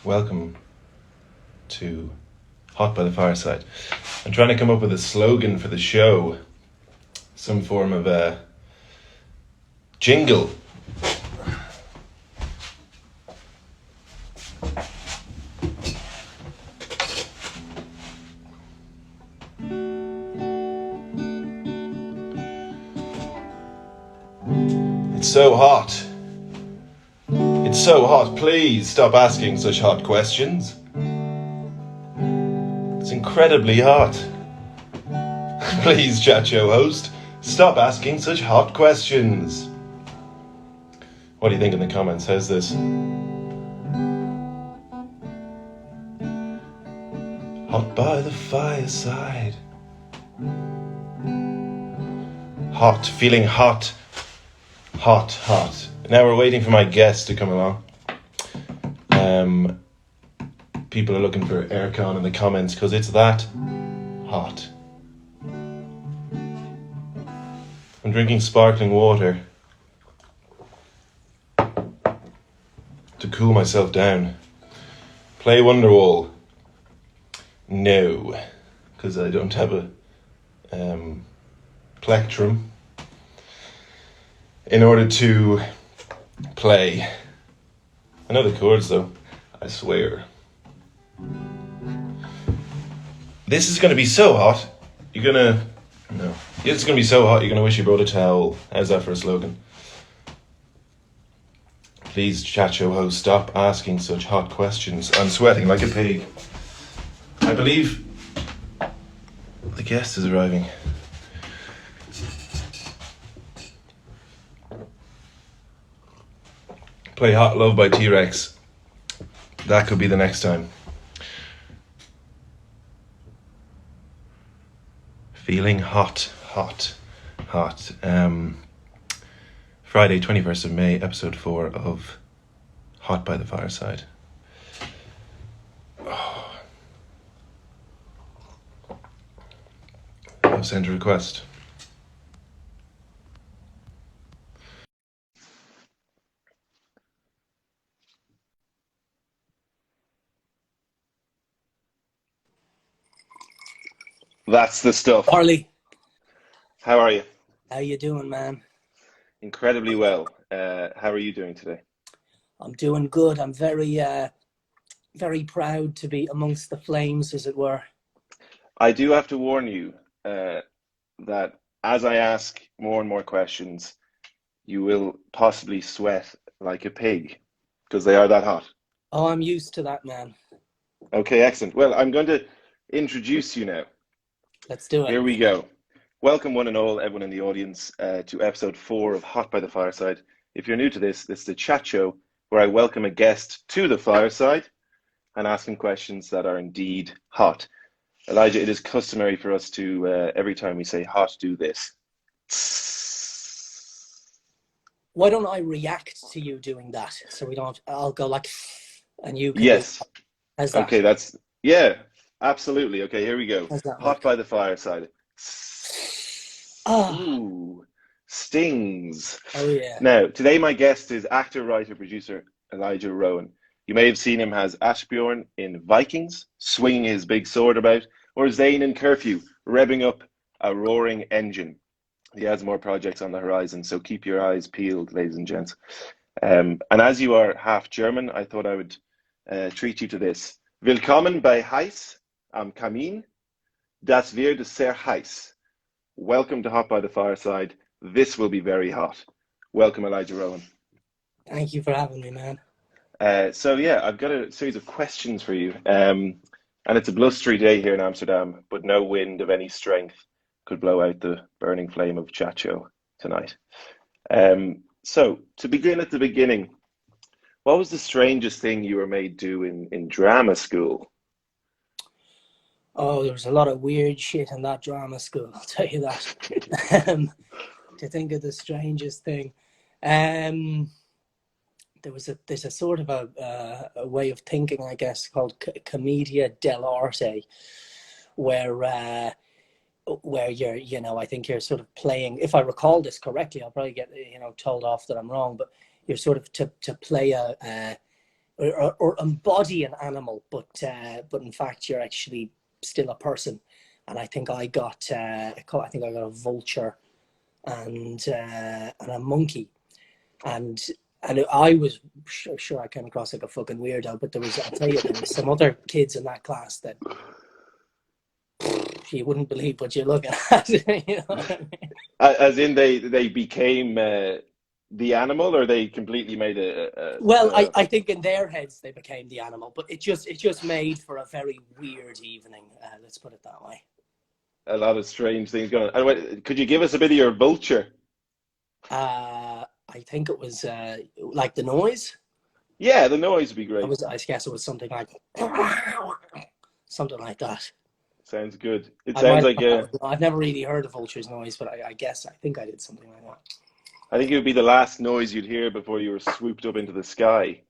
Welcome to Hot by the Fireside. I'm trying to come up with a slogan for the show, some form of a jingle. It's so hot. It's so hot. Please stop asking such hot questions. It's incredibly hot. Please, chat show host, stop asking such hot questions. What do you think in the comments? How's this? Hot by the fireside. Hot, feeling hot. Hot, hot. Now we're waiting for my guest to come along. People are looking for aircon in the comments because it's that hot. I'm drinking sparkling water to cool myself down. Play Wonderwall. No, because I don't have a plectrum in order to play. I know the chords though, I swear. This is going to be so hot, it's going to be so hot you're going to wish you brought a towel. How's that for a slogan? Please, chat show host, stop asking such hot questions. I'm sweating like a pig. I believe the guest is arriving. Play Hot Love by T-Rex. That could be the next time. Feeling hot, hot, hot. Friday, 21st of May, episode 4 of Hot by the Fireside. Oh. I've sent a request. That's the stuff. Charlie, How are you? how you doing, man? Incredibly well. How are you doing today? I'm doing good. I'm very proud to be amongst the flames, as it were. I do have to warn you that as I ask more and more questions, you will possibly sweat like a pig because they are that hot. Oh, I'm used to that, man. Okay, excellent. Well, I'm going to introduce you now. Let's do it. Here we go. Welcome one and all, everyone in the audience, to episode 4 of Hot by the Fireside. If you're new to this is the chat show where I welcome a guest to the fireside and ask him questions that are indeed hot. Elijah, it is customary for us to, every time we say hot, do this. Why don't I react to you doing that? So we don't, I'll go like, and you can Yes. How's that? Okay, yeah, absolutely. Okay, here we go. How's that Hot work? by the Fireside. Oh, Ooh, stings. oh yeah. Now, today my guest is actor, writer, producer Elijah Rowen. You may have seen him as Ashbjorn in Vikings, swinging his big sword about, or Zane in Curfew, revving up a roaring engine. He has more projects on the horizon, so keep your eyes peeled, ladies and gents. And as you are half German, I thought I would treat you to this. Willkommen bei Heiß am Kamin. Das wird sehr heiß. Welcome to Hot by the Fireside. This will be very hot. Welcome, Elijah Rowen. Thank you for having me, man. So yeah, I've got a series of questions for you. And it's a blustery day here in Amsterdam, but no wind of any strength could blow out the burning flame of chat show tonight. So to begin at the beginning, what was the strangest thing you were made do in drama school? Oh, there was a lot of weird shit in that drama school, I'll tell you that. To think of the strangest thing. There's a sort of a way of thinking, I guess, called commedia dell'arte, where you're, I think you're sort of playing, if I recall this correctly, I'll probably get, told off that I'm wrong, but you're sort of to play or embody an animal, but in fact you're actually still a person. And I think I got a vulture and a monkey, and I was sure I came across like a fucking weirdo, but I'll tell you, there was some other kids in that class that you wouldn't believe what you're looking at. You know what I mean? As in they became the animal, or they completely made Well, I think in their heads they became the animal, but it just made for a very weird evening. Let's put it that way. a lot of strange things going on. And could you give us a bit of your vulture? I think it was like the noise. Yeah, the noise would be great. I guess it was something like something like that. Sounds good. It sounds like I've never really heard a vulture's noise, but I think I did something like that. I think it would be the last noise you'd hear before you were swooped up into the sky.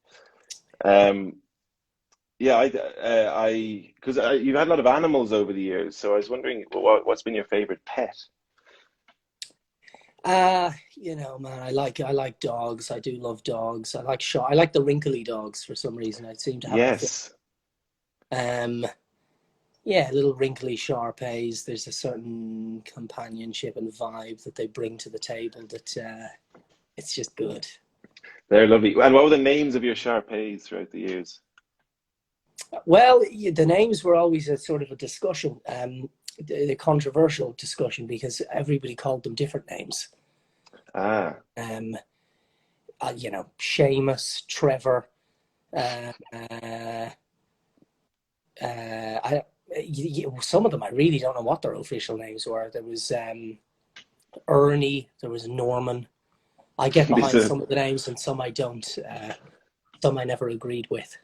Yeah, because you've had a lot of animals over the years, so I was wondering what's been your favorite pet? You know, man, I like dogs. I do love dogs. I like the wrinkly dogs for some reason. I seem to have Yes. Yeah, little wrinkly Shar-Peis. There's a certain companionship and vibe that they bring to the table that it's just good. They're lovely. And what were the names of your Shar-Peis throughout the years? Well, the names were always a sort of a discussion, the controversial discussion, because everybody called them different names. Ah. You know, Seamus, Trevor. Some of them I really don't know what their official names were. There was Ernie. There was Norman. I get behind some of the names, and some I don't. Some I never agreed with.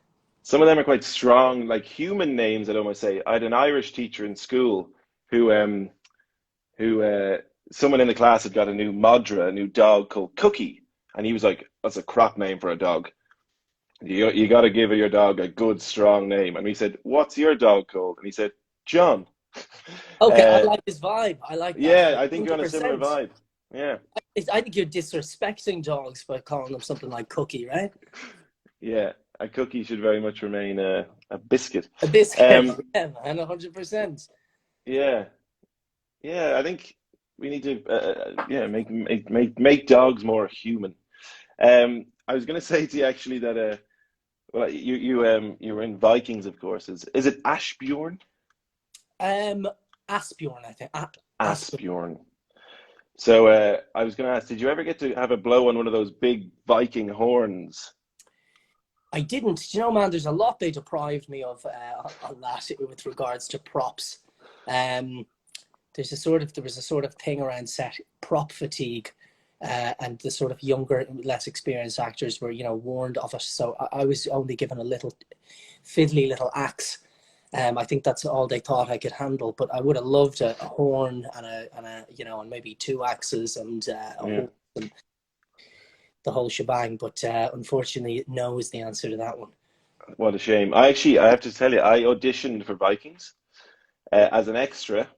Some of them are quite strong, like human names, I'd almost say. I had an Irish teacher in school who someone in the class had got a new Modra, a new dog called Cookie, and he was like, "That's a crap name for a dog. You got to give your dog a good, strong name." And we said, "What's your dog called?" And he said, "John." Okay, I like his vibe. I like that. Yeah, I think 100%. You're on a similar vibe. Yeah. I think you're disrespecting dogs by calling them something like Cookie, right? Yeah, a cookie should very much remain a biscuit. A biscuit, yeah, man, 100%. Yeah, I think we need to make dogs more human. I was going to say to you actually that well, you were in Vikings, of course. Is it Ashbjorn? Asbjorn, I think. Asbjorn. So I was going to ask, did you ever get to have a blow on one of those big Viking horns? I didn't. You know, man, there's a lot they deprived me of on that with regards to props. There was a sort of thing around set prop fatigue, and the sort of younger, less experienced actors were, warned of it. So I was only given a little fiddly little axe. I think that's all they thought I could handle. But I would have loved a horn and and maybe two axes and a horse and the whole shebang. But unfortunately, no is the answer to that one. What a shame. I have to tell you, I auditioned for Vikings as an extra.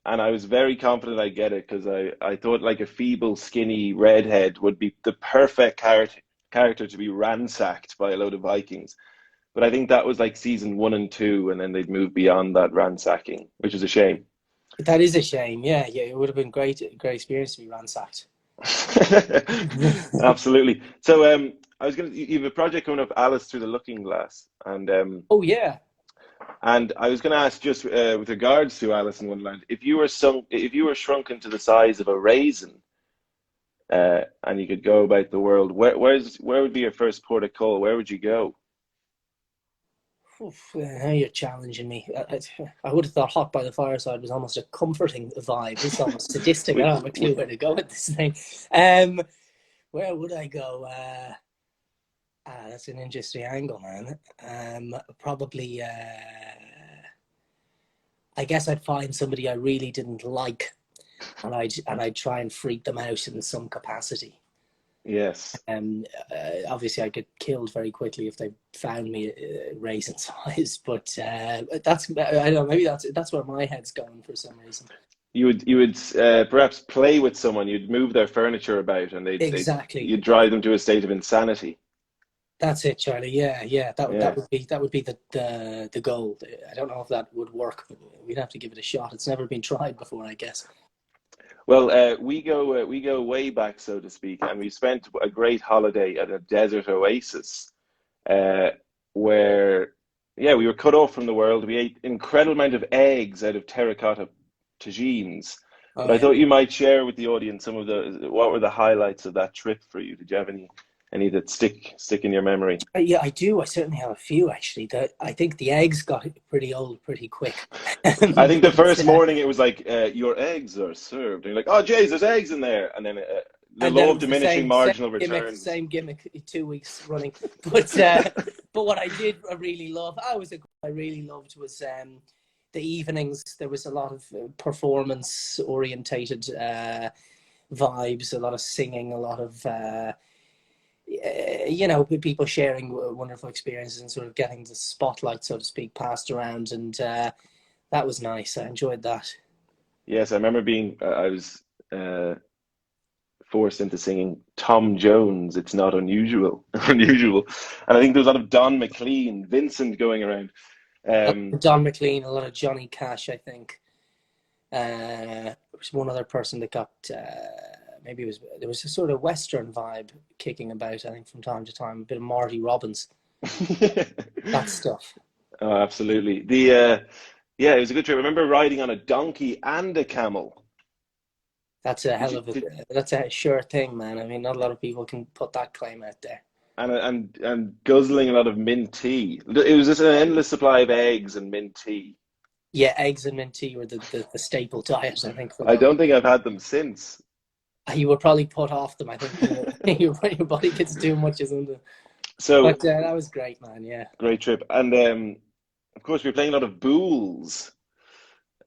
And I was very confident I'd get it because I thought like a feeble, skinny redhead would be the perfect character to be ransacked by a load of Vikings. But I think that was like season 1 and 2, and then they'd moved beyond that ransacking, which is a shame. That is a shame. Yeah, it would have been great experience to be ransacked. Absolutely. So you have a project coming up, Alice Through the Looking Glass, and oh yeah. And I was going to ask, just with regards to Alice in Wonderland, if you were shrunken to the size of a raisin, and you could go about the world, where would be your first port of call? Where would you go? Oof, now you're challenging me. I would have thought Hot by the Fireside was almost a comforting vibe. It's almost sadistic. I don't have a clue where to go with this thing. Where would I go? That's an interesting angle, man. Probably, I guess I'd find somebody I really didn't like, and I'd try and freak them out in some capacity. Yes. Obviously, I'd get killed very quickly if they found me raisin size. But I don't know. Maybe that's where my head's going for some reason. You would perhaps play with someone. You'd move their furniture about, and Exactly. you'd drive them to a state of insanity. That's it, Charlie. Yeah, yeah. Yeah. That would be the goal. I don't know if that would work, but we'd have to give it a shot. It's never been tried before, I guess. Well, we go way back, so to speak, and we spent a great holiday at a desert oasis, uh, where yeah, we were cut off from the world. We ate incredible amount of eggs out of terracotta tagines. Oh But I yeah. thought you might share with the audience some of what were the highlights of that trip for you? Did you have any that stick in your memory? Yeah, I do. I certainly have a few actually. I think the eggs got pretty old pretty quick. I think the But, first morning it was like your eggs are served, and you're like, oh, Jays, there's eggs in there, and then the and then law it of was the diminishing marginal returns. same gimmick, 2 weeks running. But but what I did really love, I really loved was the evenings. There was a lot of performance orientated vibes, a lot of singing, a lot of people sharing wonderful experiences and sort of getting the spotlight, so to speak, passed around, and that was nice. I enjoyed that. Yes, I remember being I was forced into singing Tom Jones. It's not unusual, unusual, and I think there was a lot of Don McLean, Vincent going around. Don McLean, a lot of Johnny Cash, I think. There was one other person that got maybe there was a sort of Western vibe kicking about, I think, from time to time, a bit of Marty Robbins, that stuff. Oh, absolutely. The yeah, it was a good trip. I remember riding on a donkey and a camel. That's a Did hell you of a did that's a sure thing, man. I mean, not a lot of people can put that claim out there. and guzzling a lot of mint tea. It was just an endless supply of eggs and mint tea. Yeah, eggs and mint tea were the staple diet, I think, for I those. don't think I've had them since. You were probably put off them. I think your body gets too much, isn't it? So But that was great, man. Yeah, great trip, and of course we were playing a lot of bools.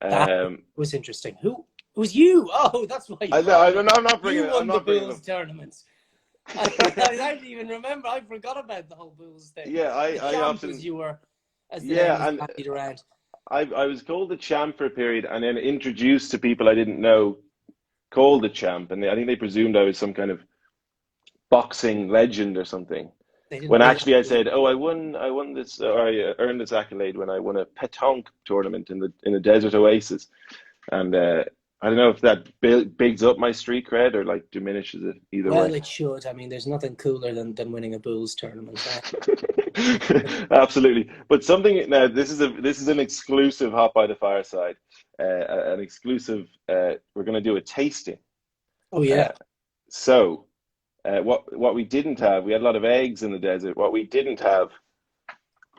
that Um, was interesting. Who it was you? Oh, that's why I you know, brought I it up. don't know. I'm not bringing You it. I'm won the not bringing Bulls them. tournaments. I didn't even remember. I forgot about the whole Bulls thing. Yeah, The I champ often was you were, as the name yeah, was and bandied around. I was called the champ for a period, and then introduced to people I didn't know, called the champ, and I think they presumed I was some kind of boxing legend or something. They didn't When realize. actually I said, "Oh, I won this, or I earned this accolade when I won a petanque tournament in the desert oasis." And I don't know if that bigs up my street cred or like diminishes it. Either Well, way. it should. I mean, there's nothing cooler than winning a Bulls tournament. Absolutely. But something now, this is an exclusive hop by the fireside, an exclusive. We're going to do a tasting. Oh Uh, yeah, so what we didn't have, we had a lot of eggs in the desert. What we didn't have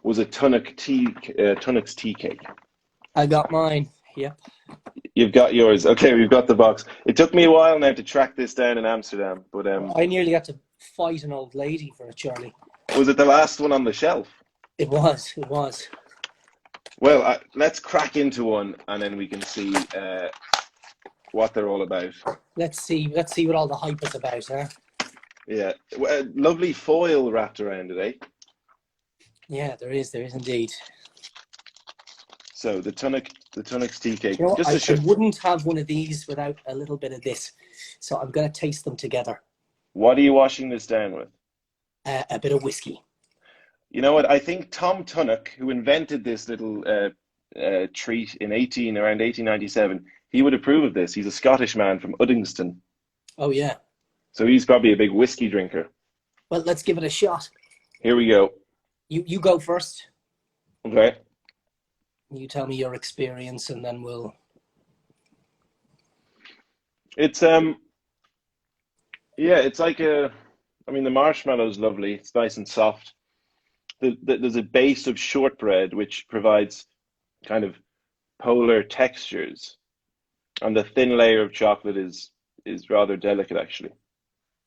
was a Tunnock's tea cake. I got mine. Yep. You've got yours. Okay, we've got the box. It took me a while now to track this down in Amsterdam, but I nearly had to fight an old lady for it, Charlie. was it the last one on the shelf? It was. It was. Well, let's crack into one, and then we can see what they're all about. Let's see. Let's see what all the hype is about, huh? Yeah, lovely foil wrapped around it, eh? Yeah, there is. There is indeed. So the Tunnock's tea cake. You know, Just I wouldn't have one of these without a little bit of this. So I'm going to taste them together. What are you washing this down with? A bit of whiskey. You know what? I think Tom Tunnock, who invented this little treat around 1897, he would approve of this. He's a Scottish man from Uddingston, Oh yeah. so he's probably a big whiskey drinker. Well, let's give it a shot. Here we go. You go first. Okay. You tell me your experience, and then we'll. It's yeah, it's like I mean, the marshmallow's lovely. It's nice and soft. There's a base of shortbread which provides kind of polar textures, and the thin layer of chocolate is rather delicate, actually.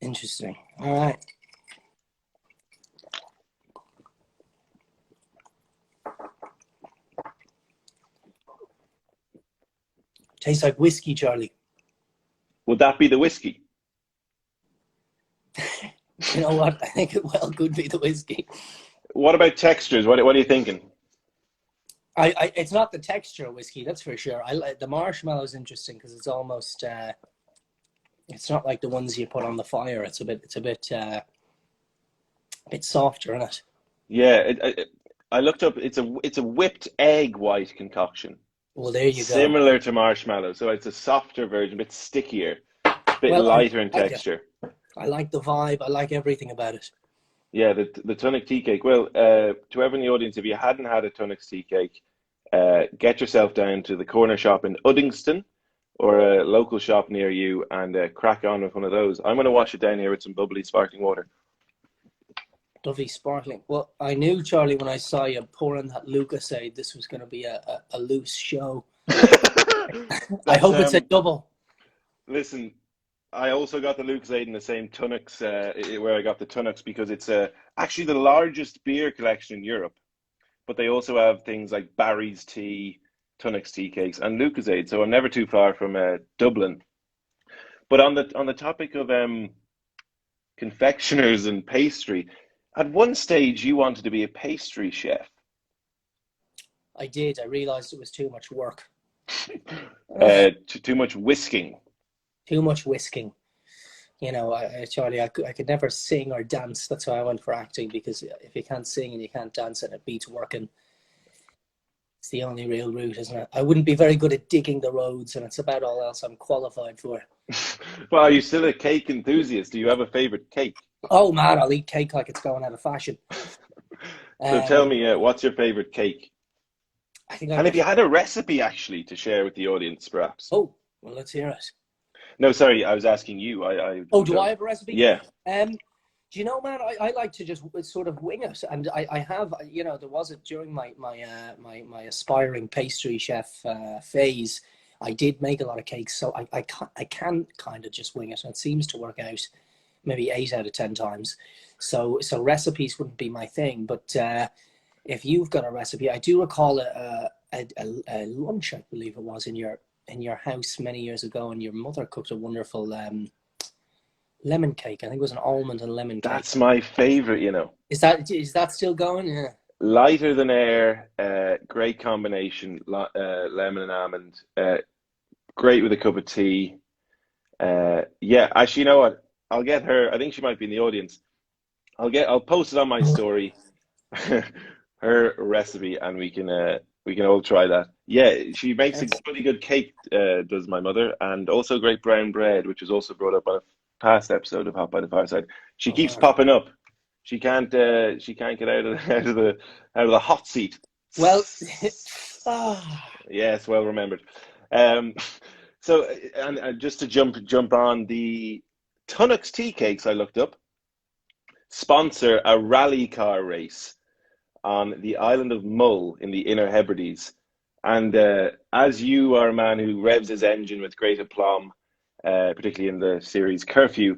Interesting. All right. Tastes like whiskey, Charlie. Would that be the whiskey? You know what? I think it well could be the whiskey. What about textures? What are you thinking? It's not the texture of whiskey, that's for sure. I like the marshmallow's interesting because it's almost it's not like the ones you put on the fire. It's a bit softer, isn't it? Yeah, I looked up. It's a whipped egg white concoction, Well, there you go. similar to marshmallow. So it's a softer version, a bit stickier, a bit Well, I lighter in like it. texture. I like the vibe. I like everything about it. Yeah, the Tunnocks tea cake. Well, to everyone in the audience, if you hadn't had a Tunnocks tea cake, get yourself down to the corner shop in Uddingston or a local shop near you and crack on with one of those. I'm going to wash it down here with some bubbly sparkling water. Lovely sparkling. Well, I knew, Charlie, when I saw you pouring that Lucasade, this was going to be a loose show. I hope it's a double. Listen, I also got the Lucasade in the same Tunnocks where I got the Tunnocks because it's actually the largest beer collection in Europe. But they also have things like Barry's tea, Tunnocks tea cakes, and Lucasade. So I'm never too far from Dublin. But on the topic of confectioners and pastry, at one stage you wanted to be a pastry chef. I did. I realized it was too much work. Too much whisking. Too much whisking. You know, Charlie, I could never sing or dance. That's why I went for acting, because if you can't sing and you can't dance and it beats working, it's the only real route, isn't it? I wouldn't be very good at digging the roads, and it's about all else I'm qualified for. Well, are you still a cake enthusiast? Do you have a favorite cake? Oh man, I'll eat cake like it's going out of fashion. So tell me, what's your favorite cake? And if you had a recipe actually to share with the audience, perhaps. Oh, well, let's hear it. No, sorry, I was asking you. Do I have a recipe? Yeah. Do you know, man? I like to just sort of wing it, and I have, you know, there was during my aspiring pastry chef phase. I did make a lot of cakes, so I can kind of just wing it, and it seems to work out maybe 8 out of 10 times. So recipes wouldn't be my thing, but if you've got a recipe, I do recall a lunch, I believe it was, in your house many years ago, and your mother cooked a wonderful lemon cake. I think it was an almond and lemon cake. That's my favorite, you know. Is that still going? Yeah. Lighter than air, great combination, lemon and almond. Great with a cup of tea. Yeah, actually, you know what? I'll get her. I think she might be in the audience. I'll post it on my story, her recipe, and we can all try that. Yeah, she makes a really good cake, does my mother, and also great brown bread, which was also brought up on a past episode of Hot by the Fireside. She keeps popping up. She can't get out of the hot seat. Well, yes, well remembered. So, and just to jump on the Tunnocks tea cakes, I looked up, sponsor a rally car race on the island of Mull in the Inner Hebrides. And as you are a man who revs his engine with great aplomb, particularly in the series Curfew,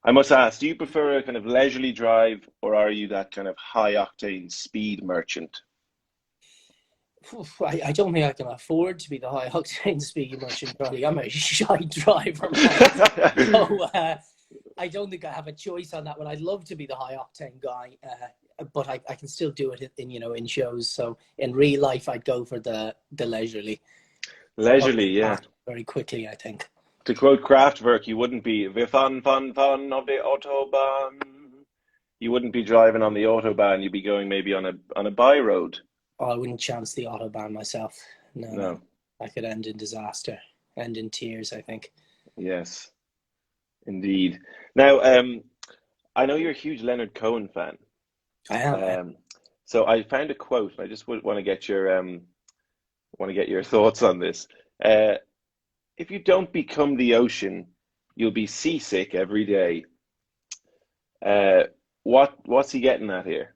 I must ask, do you prefer a kind of leisurely drive, or are you that kind of high-octane speed merchant? I don't think I can afford to be the high-octane speed merchant, Charlie. I'm a shy driver, man. So I don't think I have a choice on that one. I'd love to be the high-octane guy, but I can still do it in shows. So in real life, I'd go for the leisurely. Leisurely, yeah. Very quickly, I think. To quote Kraftwerk, you wouldn't be "Wir fahren on the Autobahn." You wouldn't be driving on the Autobahn. You'd be going maybe on a by road. Oh, I wouldn't chance the Autobahn myself. No. I could end in disaster, end in tears, I think. Yes, indeed. Now, I know you're a huge Leonard Cohen fan. I am. So I found a quote. I just want to get your thoughts on this. If you don't become the ocean, you'll be seasick every day. What's he getting at here?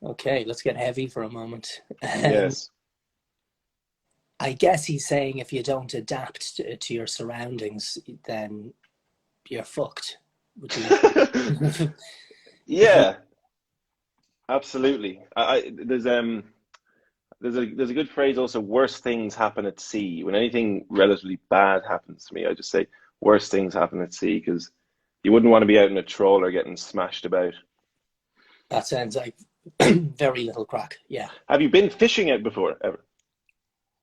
Okay, let's get heavy for a moment. Yes. I guess he's saying if you don't adapt to your surroundings, then you're fucked. Yeah, absolutely. There's a good phrase also, worse things happen at sea. When anything relatively bad happens to me, I just say worse things happen at sea, because you wouldn't want to be out in a trawler getting smashed about. That sounds like Very little crack. Yeah. Have you been fishing out before ever?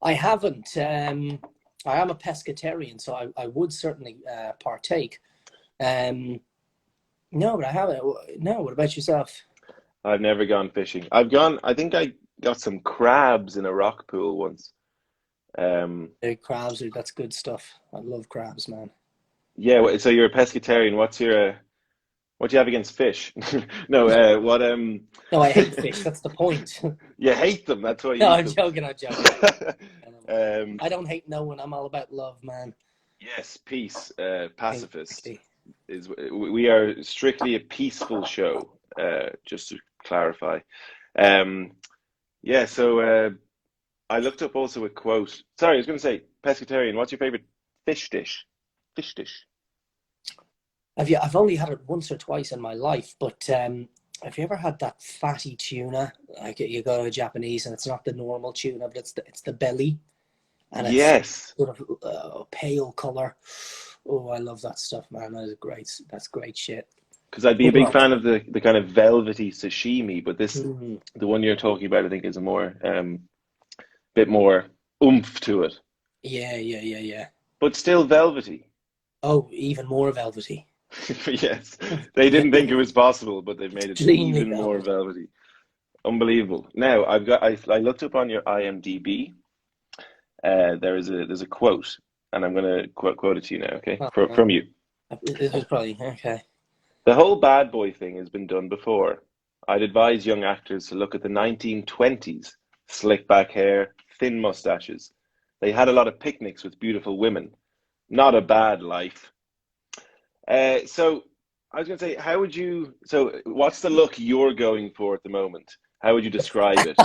I haven't. I am a pescatarian, so I would certainly partake. Um, no, but I haven't. No, what about yourself? I've never gone fishing. I've gone. I think I got some crabs in a rock pool once. Um, Crabs, that's good stuff. I love crabs, man. yeah. So you're a pescatarian. What do you have against fish? No. What? No, I hate fish. That's the point. You hate them. That's why No, you eat I'm them. joking. I'm joking. Um, I don't hate no one. I'm all about love, man. yes, peace. Pacifist Exactly. is. We are strictly a peaceful show. Just to clarify. Um, yeah. So I looked up also a quote. Sorry, I was going to say pescatarian. What's your favorite fish dish? Fish dish. I've only had it once or twice in my life, but have you ever had that fatty tuna? Like you go to a Japanese and it's not the normal tuna, but it's the belly, and it's Yes, sort of pale color. Oh, I love that stuff, man. That is great. That's great shit. because I'd be a What big about? fan of the kind of velvety sashimi, but this Mm, the one you're talking about, I think, is a more bit more oomph to it, yeah, yeah, yeah, yeah. but still velvety. Oh, even more velvety. Yes, they didn't think it was possible, but they've made it Extremely even more velvety. velvety. Unbelievable. Now I looked up on your IMDb. There's a quote, and I'm going to quote it to you now. Okay, Oh, from you. it was probably okay. The whole bad boy thing has been done before. I'd advise young actors to look at the 1920s. Slick back hair, thin mustaches. They had a lot of picnics with beautiful women. Not a bad life. So I was going to say, what's the look you're going for at the moment? How would you describe it?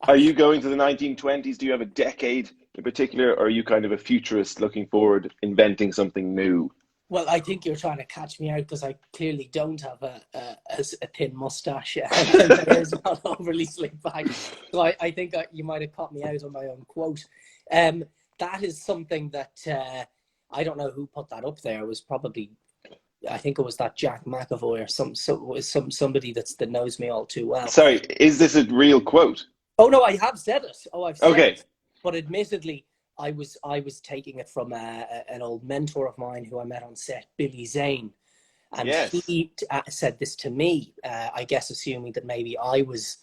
Are you going to the 1920s? Do you have a decade in particular, or are you kind of a futurist looking forward, inventing something new? Well, I think you're trying to catch me out because I clearly don't have a thin mustache and my hair's not overly slick back. So I think you might have caught me out on my own quote. Um, that is something that I don't know who put that up there. It was probably, I think it was that Jack McAvoy or somebody that knows me all too well. Sorry, is this a real quote? Oh no, I have said it. Oh, I've said Okay. it. But admittedly, I was taking it from an old mentor of mine who I met on set, Billy Zane, and Yes. he said this to me. I guess assuming that maybe I was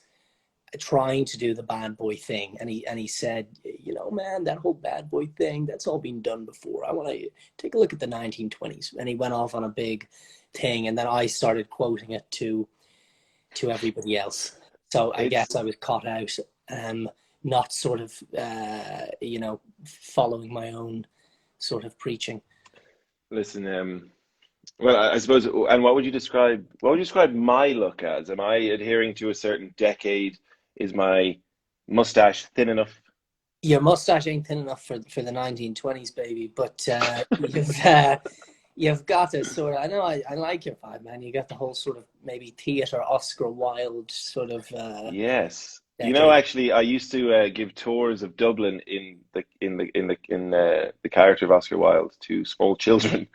trying to do the bad boy thing, and he said, you know, man, that whole bad boy thing, that's all been done before. I want to take a look at the 1920s, and he went off on a big thing, and then I started quoting it to everybody else. So I It's guess I was caught out, not sort of, following my own sort of preaching. listen, well, I suppose, and what would you describe my look as? Am I adhering to a certain decade? Is my mustache thin enough? Your mustache ain't thin enough for the 1920s, baby, but you've got to sort of. I know I like your vibe, man. You got the whole sort of maybe theatre Oscar Wilde sort of Yes. decade. Actually, I used to give tours of Dublin in the character of Oscar Wilde to small children.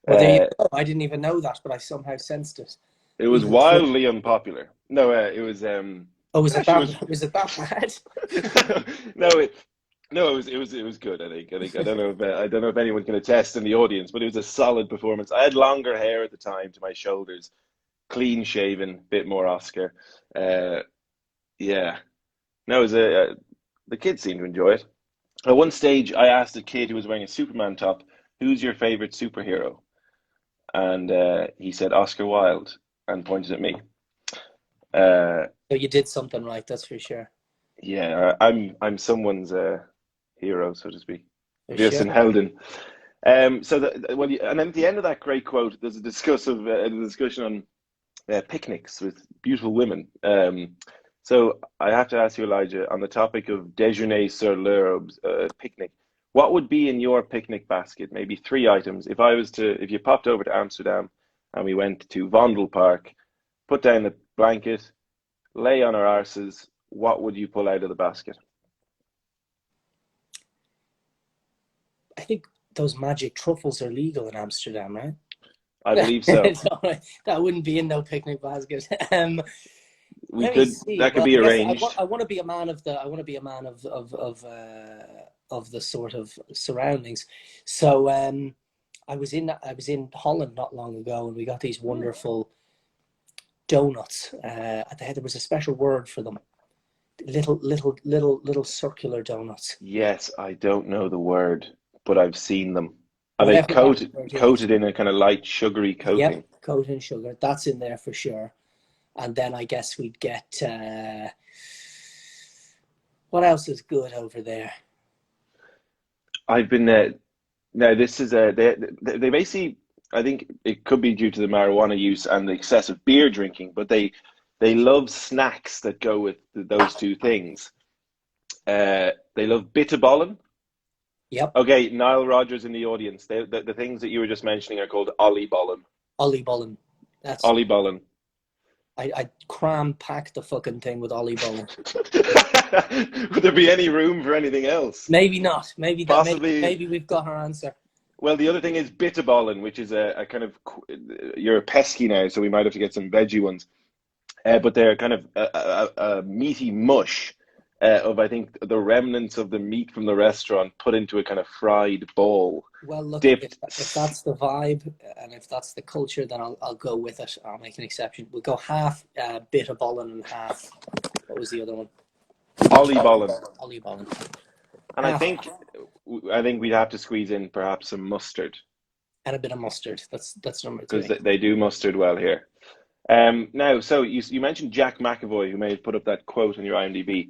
Well, there you Uh, go. I didn't even know that, but I somehow sensed it. it was Even through. wildly unpopular. No, it was Oh, was it actually was. that? Was it that bad? No, it was good. I think I don't know if anyone can attest in the audience, but it was a solid performance. I had longer hair at the time to my shoulders, clean shaven, bit more Oscar. Uh, yeah, no, it was the kids seemed to enjoy it. At one stage, I asked a kid who was wearing a Superman top, "Who's your favorite superhero?" And he said Oscar Wilde and pointed at me. Uh, So you did something right, that's for sure. yeah, I'm someone's hero, so to speak. For sure. Wilson Helden. And then at the end of that great quote, there's a discussion on picnics with beautiful women. So I have to ask you, Elijah, on the topic of déjeuner sur l'herbe, picnic. What would be in your picnic basket? Maybe three items. If you popped over to Amsterdam and we went to Vondel Park, put down the blanket, lay on our arses, what would you pull out of the basket? I think those magic truffles are legal in Amsterdam, right? I believe so. So, that wouldn't be in no picnic basket. we Let me could, see. that could Well, be I guess arranged. I want to be a man of the. I want to be a man of the sort of surroundings. So I was in Holland not long ago, and we got these wonderful donuts. There was a special word for them. Little circular donuts. Yes, I don't know the word, but I've seen them. Are they Whatever that word is. coated in a kind of light sugary Yep, coating? coated in sugar. That's in there for sure. And then I guess we'd get what else is good over there? I've been now. This is they basically. I think it could be due to the marijuana use and the excessive beer drinking, but they love snacks that go with those two things. They love bitterballen. Yep, Okay, Nile Rodgers in the audience. The things that you were just mentioning are called oliebollen. oliebollen. That's Oliebollen. I cram pack the fucking thing with oliebollen. Would there be any room for anything else? Maybe not. Maybe that. Possibly. Maybe we've got our answer. Well, the other thing is bitterballen, which is a kind of, you're a pesky now, so we might have to get some veggie ones. But they're kind of a meaty mush of, I think, the remnants of the meat from the restaurant put into a kind of fried ball, Well, look, dipped. if that's the vibe and if that's the culture, then I'll go with it. I'll make an exception. We'll go half bitterballen and half. What was the other one? Oliebollen. Oliebollen. And Half I think we'd have to squeeze in perhaps some mustard and a bit of mustard. That's number because three. they do mustard well here. Now, so you mentioned Jack McAvoy, who may have put up that quote on your IMDb.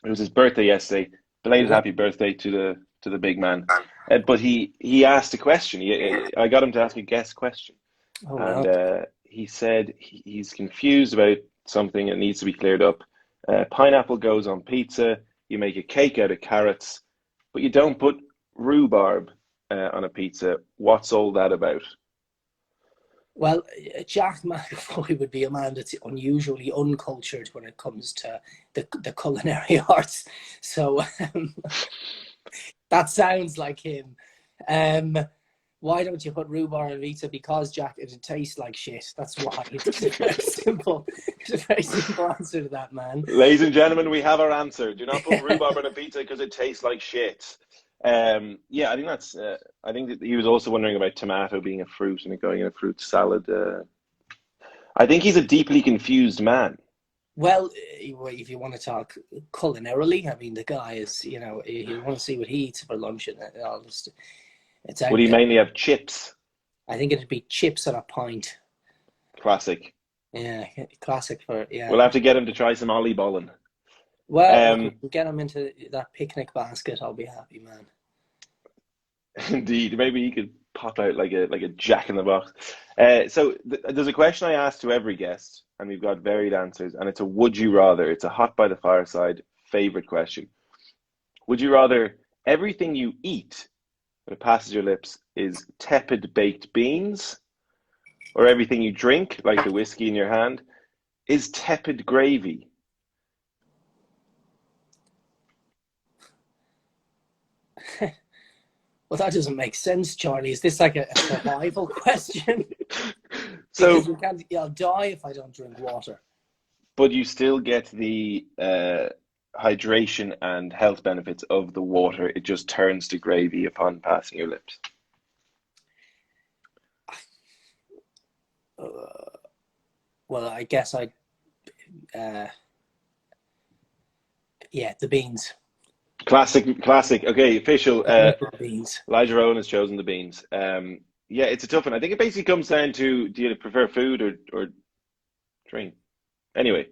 It was his birthday yesterday. Belated Yeah. happy birthday to the big man. But he asked a question. I got him to ask a guest question, Oh and wow. he said he's confused about something that needs to be cleared up. Pineapple goes on pizza. You make a cake out of carrots, but you don't put rhubarb on a pizza. What's all that about? Well, Jack McAvoy would be a man that's unusually uncultured when it comes to the culinary arts. So that sounds like him. Why don't you put rhubarb on pizza? Because, Jack, it tastes like shit. That's why. It's a very simple. It's a very simple answer to that, man. Ladies and gentlemen, we have our answer. Do not put rhubarb on a pizza because it tastes like shit. Yeah, I think that's. I think that he was also wondering about tomato being a fruit and it going in a fruit salad. I think he's a deeply confused man. Well, if you want to talk culinarily, I mean, the guy is, you want to see what he eats for lunch and all this. It's Would out he there. mainly have chips? I think it'd be chips and a pint. Classic. Yeah, classic for, yeah. We'll have to get him to try some oliebollen. Well, if we can get him into that picnic basket, I'll be happy, man. Indeed, maybe he could pop out like a jack in the box. So there's a question I ask to every guest, and we've got varied answers, and it's a would you rather. It's a hot by the fireside favorite question. Would you rather everything you eat when it passes your lips is tepid baked beans, or everything you drink, like the whiskey in your hand, is tepid gravy? Well, that doesn't make sense, Charlie. Is this like a survival question? So, Because I'll die if I don't drink water. but you still get the hydration and health benefits of the water. It just turns to gravy upon passing your lips. Well, I guess yeah, the beans. Classic. Okay, official. Beans. Elijah Rowen has chosen the beans. Yeah, it's a tough one. I think it basically comes down to, do you prefer food or drink? Anyway,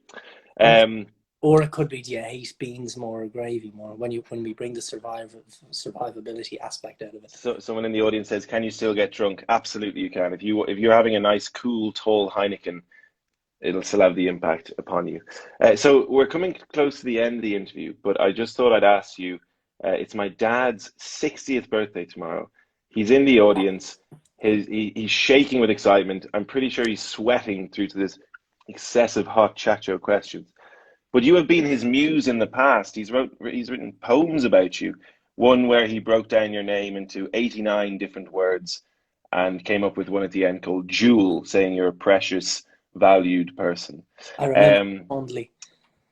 or it could be, do you hate beans more or gravy more when we bring the survivability aspect out of it. So someone in the audience says, "Can you still get drunk?" Absolutely, you can. If you're having a nice, cool, tall Heineken, it'll still have the impact upon you. So we're coming close to the end of the interview, but I just thought I'd ask you. It's my dad's 60th birthday tomorrow. He's in the audience. He's shaking with excitement. I'm pretty sure he's sweating through to this excessive hot chacho questions. But you have been his muse in the past. He's written poems about you. One where he broke down your name into 89 different words and came up with one at the end called Jewel, saying you're a precious valued person. I remember Um, fondly.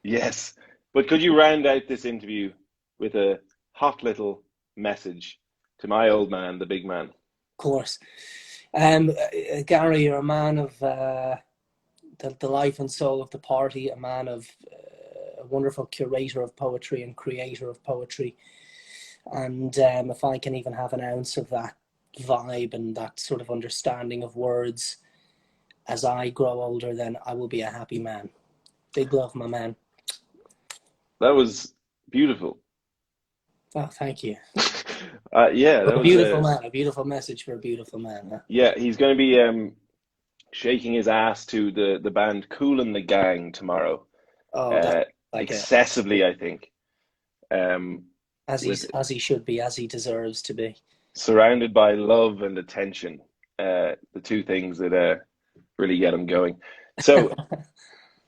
yes, but could you round out this interview with a hot little message to my old man, the big man? Of course. Gary, you're a man of the life and soul of the party, a man of a wonderful curator of poetry and creator of poetry. And if I can even have an ounce of that vibe and that sort of understanding of words as I grow older, then I will be a happy man. Big love, my man. That was beautiful. Oh, thank you. Yeah, that A was beautiful man, a beautiful message for a beautiful man. Huh? yeah. He's going to be shaking his ass to the band Kool and the Gang tomorrow. Oh, that's like Excessively, I think. With as he should be, as he deserves to be. surrounded by love and attention, the two things that really get him going. So,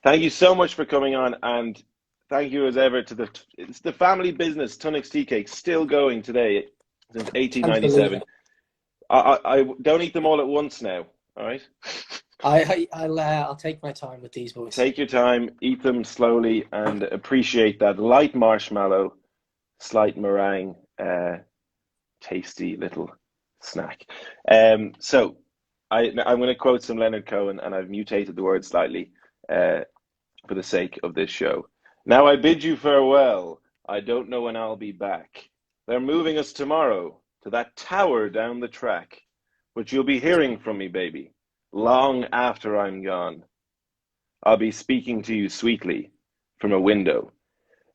thank you so much for coming on, and thank you as ever to it's the family business, Tunnocks Tea Cakes, still going today since 1897. I don't eat them all at once now. All right. I'll take my time with these boys. Take your time, eat them slowly, and appreciate that light marshmallow, slight meringue, tasty little snack. So I'm going to quote some Leonard Cohen, and I've mutated the word slightly for the sake of this show. Now I bid you farewell. I don't know when I'll be back. They're moving us tomorrow to that tower down the track, but you'll be hearing from me, baby, long after I'm gone. I'll be speaking to you sweetly from a window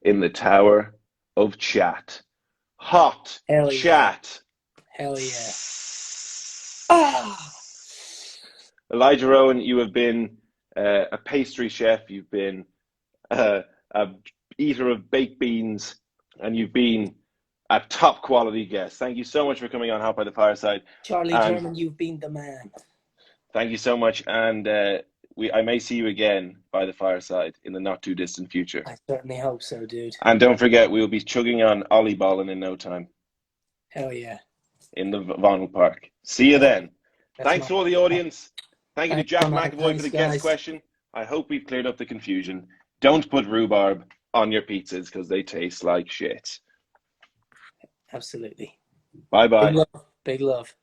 in the Tower of Chat. Hot Hell chat. Yeah. Hell yeah. Ah! Elijah Rowen, you have been a pastry chef, you've been a eater of baked beans, and you've been a top quality guest. Thank you so much for coming on Hot by the Fireside. Charlie Jermyn, you've been the man. Thank you so much, and I may see you again by the fireside in the not too distant future. I certainly hope so, dude. And don't forget, we'll be chugging on Ollie Ballin in no time. Hell yeah. In the Vonel Park. See you then. Thanks to all the audience. Thank you to Jack McAvoy for the guest question. I hope we've cleared up the confusion. Don't put rhubarb on your pizzas because they taste like shit. Absolutely. Bye-bye. Big love. Big love.